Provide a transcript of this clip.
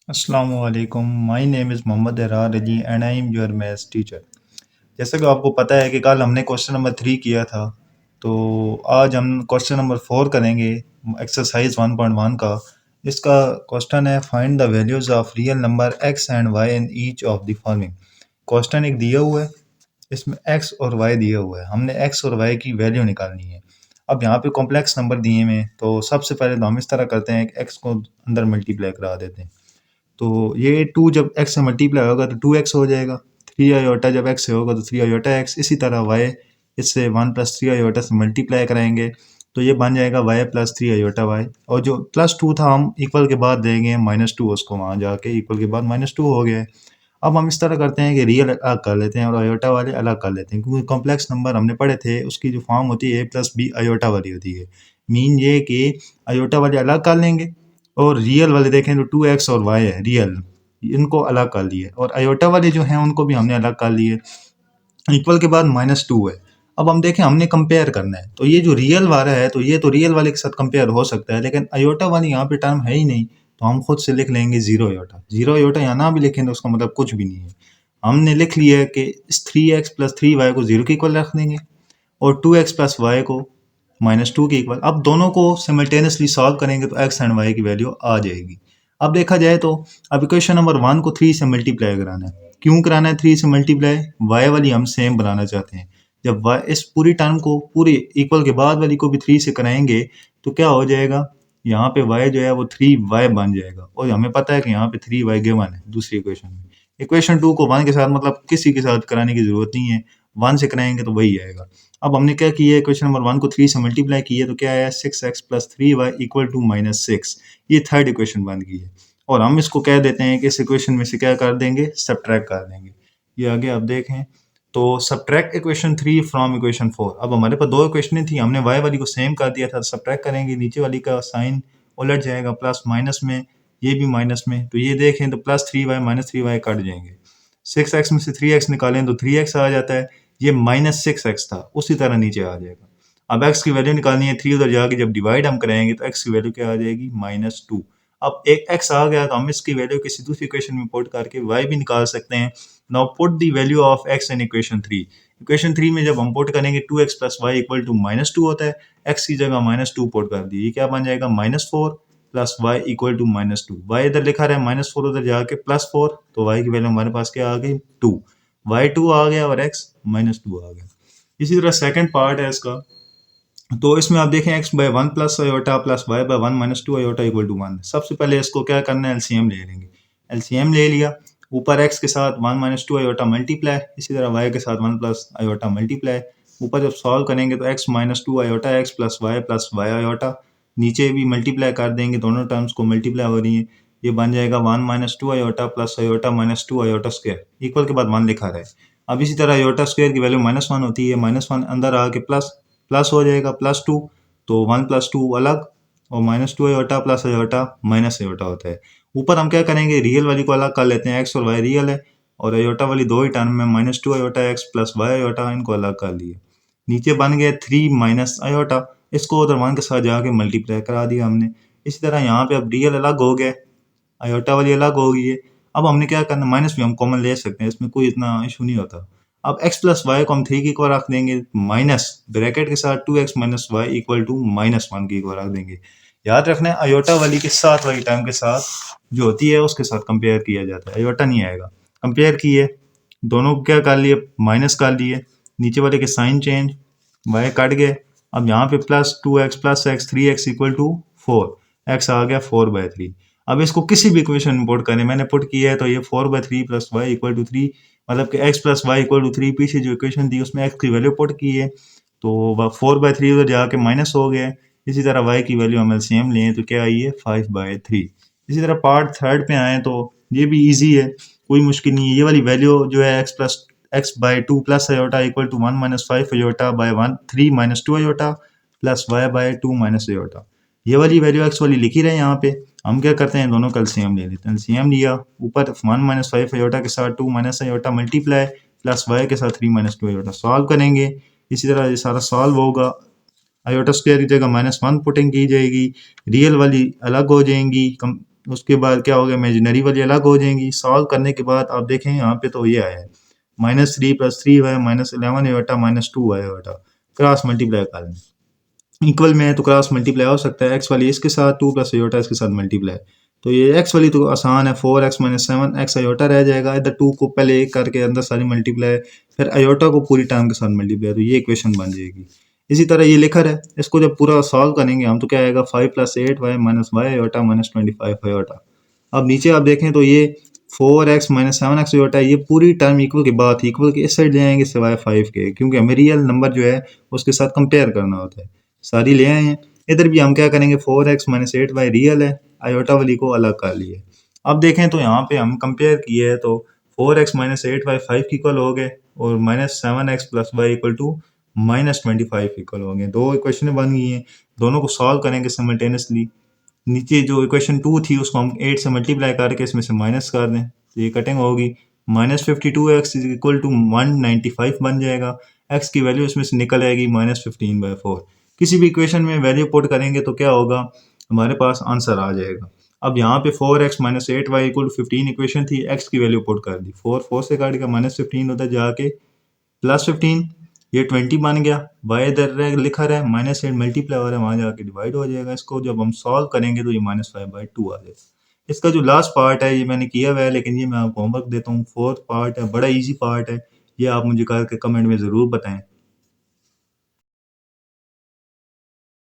Assalamualaikum. My name is Mohammad Erar Ali and I am your maths teacher. जैसा कि आपको पता है कि कल हमने क्वेश्चन नंबर 3 किया था, तो आज हम क्वेश्चन नंबर 4 करेंगे एक्सरसाइज 1.1 का। इसका क्वेश्चन है find the values of real number x and y in each of the following. Question एक दिया हुआ है, इसमें x और y दिया हुआ है, हमने x और y की वैल्यू निकालनी है। अब यहाँ पे कॉम्प्लेक्स नंबर दिए हुए हैं, तो सबसे पहले तो हम इस तरह करते हैं कि x को अंदर मल्टीप्लाई करा देते हैं। तो ये 2 जब x से मल्टीप्लाई होगा तो 2x हो जाएगा। 3 आयोटा जब x से होगा तो 3 आयोटा x। इसी तरह y इससे 1 प्लस 3 आयोटा से मल्टीप्लाई कराएंगे तो ये बन जाएगा y प्लस 3 आयोटा y। और जो प्लस 2 था हम इक्वल के बाद देंगे -2 उसको, वहाँ जाके इक्वल के बाद -2 हो गया है। अब हम इस तरह करते हैं कि रियल अलग कर लेते हैं और आयोटा वाले अलग कर लेते हैं, क्योंकि कॉम्प्लेक्स नंबर हमने पढ़े थे उसकी जो फॉर्म होती है a प्लस बी आयोटा वाली होती है। मीन ये कि आयोटा वाले अलग कर लेंगे और रियल वाले देखें तो 2x और y है रियल, इनको अलग कर लिए, और आयोटा वाले जो हैं उनको भी हमने अलग कर लिए। इक्वल के बाद -2 है। अब हम देखें हमने कंपेयर करना है, तो ये जो रियल वाला है तो ये तो रियल वाले के साथ कंपेयर हो सकता है, लेकिन आयोटा वाली यहाँ पे टर्म है ही नहीं, तो हम खुद से लिख लेंगे 0 आयोटा। 0 आयोटा यहाँ ना भी लिखें तो उसका मतलब कुछ भी नहीं है। हमने लिख लिया है कि इस 3x प्लस 3y को 0 के इक्वल रख देंगे और 2x प्लस वाई को -2 के इक्वल। अब दोनों को सिमल्टेनियसली सॉल्व करेंगे तो x एंड y की वैल्यू आ जाएगी। अब देखा जाए तो अब इक्वेशन नंबर 1 को 3 से मल्टीप्लाई कराना है। क्यों कराना है 3 से मल्टीप्लाई? y वाली हम सेम बनाना चाहते हैं। जब y इस पूरी टर्म को पूरी इक्वल के बाद वाली को भी 3 से कराएंगे तो क्या हो जाएगा, यहाँ पे y जो है वो 3y बन जाएगा, और हमें पता है कि यहाँ पे 3y गिवन है दूसरी इक्वेशन में। इक्वेशन 2 को 1 के साथ मतलब किसी के साथ कराने की जरूरत नहीं है, 1 से कराएंगे तो वही आएगा। अब हमने क्या किया है, क्वेश्चन नंबर 1 को 3 से मल्टीप्लाई किया तो क्या आया, 6x plus 3y equal to -6। ये थर्ड इक्वेशन बन गई है, और हम इसको कह देते हैं कि इस इक्वेशन में से क्या कर देंगे, सब्ट्रैक्ट कर देंगे। ये आगे आप देखें तो सब्ट्रैक्ट इक्वेशन 3 फ्रॉम इक्वेशन 4। अब हमारे पास दो इक्वेशन थी, हमने y वाली को सेम कर दिया था, सब्ट्रैक्ट करेंगे, नीचे वाली का साइन उलट जाएगा, प्लस माइनस में, ये भी माइनस में, तो ये देखें तो plus 3y minus 3y cut जाएंगे। 6x में से 3x निकालें तो 3x आ जाता है, ये -6x था, उसी तरह नीचे आ जाएगा। अब x की वैल्यू निकालनी है, 3 उधर जाके जब डिवाइड हम करेंगे तो x की वैल्यू क्या आ जाएगी, -2। अब एक x आ गया तो हम इसकी वैल्यू किसी दूसरी इक्वेशन में पुट करके y भी निकाल सकते हैं। Now put the value of x in equation 3। Equation 3 में जब हम पुट करेंगे 2x plus Y equal to -2 होता है, x की जगह -2 पुट कर दिए, ये क्या बन जाएगा, -4 plus Y equal to -2। Y इधर लिखा रहा है -4, उधर जाके +4, तो वाई की वैल्यू हमारे पास क्या आ गई, 2। y2 आ गया और x -2 आ गया। इसी तरह सेकंड पार्ट है इसका, तो इसमें आप देखें x by 1 plus iota plus Y by 1 -2 iota equal to 1। सबसे पहले इसको क्या करना है, एलसीएम ले लेंगे। एलसीएम ले लिया, ऊपर x के साथ 1 -2 आयोटा मल्टीप्लाई, इसी तरह y के साथ 1 प्लस आयोटा मल्टीप्लाई। ऊपर जब सॉल्व करेंगे तो x -2 iota x plus y iota, नीचे भी मल्टीप्लाई कर देंगे, दोनों टर्म्स को मल्टीप्लाई हो रही है, ये बन जाएगा 1 -2 iota plus iota -2 iota square, equal के बाद 1 लिखा रहा है। अब इसी तरह आयोटा स्क्वायर की वैल्यू -1 होती है, -1 अंदर आके प्लस प्लस हो जाएगा, +2, तो 1 + 2 अलग, और -2 iota plus iota minus iota होता है। ऊपर हम क्या करेंगे, रियल वाली को अलग कर लेते हैं, x और y रियल है, और आयोटा वाली दो ही टर्म में -2 iota x plus y iota, इनको अलग कर लिए। नीचे बन गया 3 माइनस आयोटा, इसको उधर 1 के साथ जाके मल्टीप्लाई करा दिया हमने। इसी तरह यहाँ पे अब रियल अलग हो गया, आयोटा वाली अलग हो गई है। अब हमने क्या करना, माइनस भी हम कॉमन ले सकते हैं, इसमें कोई इतना इशू नहीं होता। अब x प्लस वाई को हम 3 की इक्वल रख देंगे, माइनस ब्रैकेट के साथ 2x minus Y equal to -1 की इक्वल रख देंगे। याद रखना है आयोटा वाली के साथ वाली टर्म के साथ जो होती है उसके साथ कंपेयर किया जाता है, आयोटा नहीं आएगा। कंपेयर किए, दोनों को क्या कर लिए, माइनस कर लिए, नीचे वाले के साइन चेंज, y कट गए। अब यहाँ पे +2x plus x 3x equal to 4, x आ गया 4/3। अब इसको किसी भी इक्वेशन में पुट करें, मैंने पुट किया है तो ये 4/3 प्लस वाई इक्वल टू 3, मतलब कि x plus Y equal to 3, पीछे जो इक्वेशन थी उसमें x की वैल्यू पुट की है, तो 4/3 उधर जाके माइनस हो गया। इसी तरह y की वैल्यू हम एलसीएम लें तो क्या आई है, 5/3। इसी तरह पार्ट थर्ड पे आए तो ये भी ईजी है, कोई मुश्किल नहीं है। ये वाली वैल्यू जो है x/2 plus iota equal to 1 - 5 iota by 3 - 2 iota plus y/2 minus iota, ये वाली वैल्यू x वाली लिखी रहे यहाँ पे। हम क्या करते हैं, दोनों का एलसीएम ले लेते हैं। एलसीएम लिया, ऊपर 1 - 5 आयोटा के साथ 2 minus iota multiply, plus y के साथ 3 - 2 आयोटा, सॉल्व करेंगे। इसी तरह ये सारा सॉल्व होगा, आयोटा स्क्वायर की जगह -1 पुटिंग की जाएगी, रियल वाली अलग हो जाएंगी, उसके बाद क्या होगा, इमेजिनरी वाली अलग हो जाएंगी। सॉल्व करने के बाद आप देखें यहाँ पे तो ये आया है -3 + 3 -11 -2 क्रॉस मल्टीप्लाई कर लें। इक्वल में है तो क्रॉस मल्टीप्लाई हो सकता है, एक्स वाली इसके साथ 2 + आयोटा इसके साथ मल्टीप्लाई। तो ये एक्स वाली तो आसान है, 4x - 7 एक्स आयोटा रह जाएगा, इधर 2 को पहले एक करके अंदर सारी मल्टीप्लाई, फिर आयोटा को पूरी टर्म के साथ मल्टीप्लाई, तो ये इक्वेशन बन जाएगी। इसी तरह ये लिखा है, इसको जब पूरा सॉल्व करेंगे हम तो क्या आएगा, 5 + 8y - y आयोटा -25 आयोटा। अब नीचे आप देखें तो ये 4x - 7x आयोटा, ये पूरी टर्म इक्वल के बाद इक्वल के इस साइड ले आएंगे सिवाय 5 के, क्योंकि हमें रियल नंबर जो है उसके साथ कंपेयर करना होता है। सारी ले आए हैं। इधर भी हम क्या करेंगे, 4x - 8y रियल है, आयोटा वाली को अलग कर लिए। अब देखें तो यहाँ पे हम कंपेयर किए हैं तो 4x - 8y 5 के इक्वल हो गए, और -7x + y = -25 इक्वल हो गए। दो इक्वेशन बन गई हैं, दोनों को सॉल्व करेंगे सिमल्टेनियसली। नीचे जो इक्वेशन 2 थी उसको हम 8 से मल्टीप्लाई करके इसमें से माइनस कर दें तो ये कटिंग होगी, -52x = 195 बन जाएगा। x की वैल्यू इसमें से निकल आएगी -15/4। किसी भी इक्वेशन में वैल्यू पुट करेंगे तो क्या होगा, हमारे पास आंसर आ जाएगा। अब यहाँ पे 4x - 8y = 15 इक्वेशन थी, x की वैल्यू पुट कर दी, 4 से काट के -15 उधर जाके +15, ये 20 बन गया। y इधर लिखा रहा है, -8 मल्टीप्लाई हो रहा है, वहाँ जाके डिवाइड हो जाएगा। इसको जब हम सॉल्व करेंगे तो ये -5/2 आ जाएगा। इसका जो लास्ट पार्ट है ये मैंने किया हुआ है, लेकिन ये मैं आपको होमवर्क देता हूँ, फोर्थ पार्ट है, बड़ा इजी पार्ट है, ये आप मुझे करके कमेंट में ज़रूर बताएं।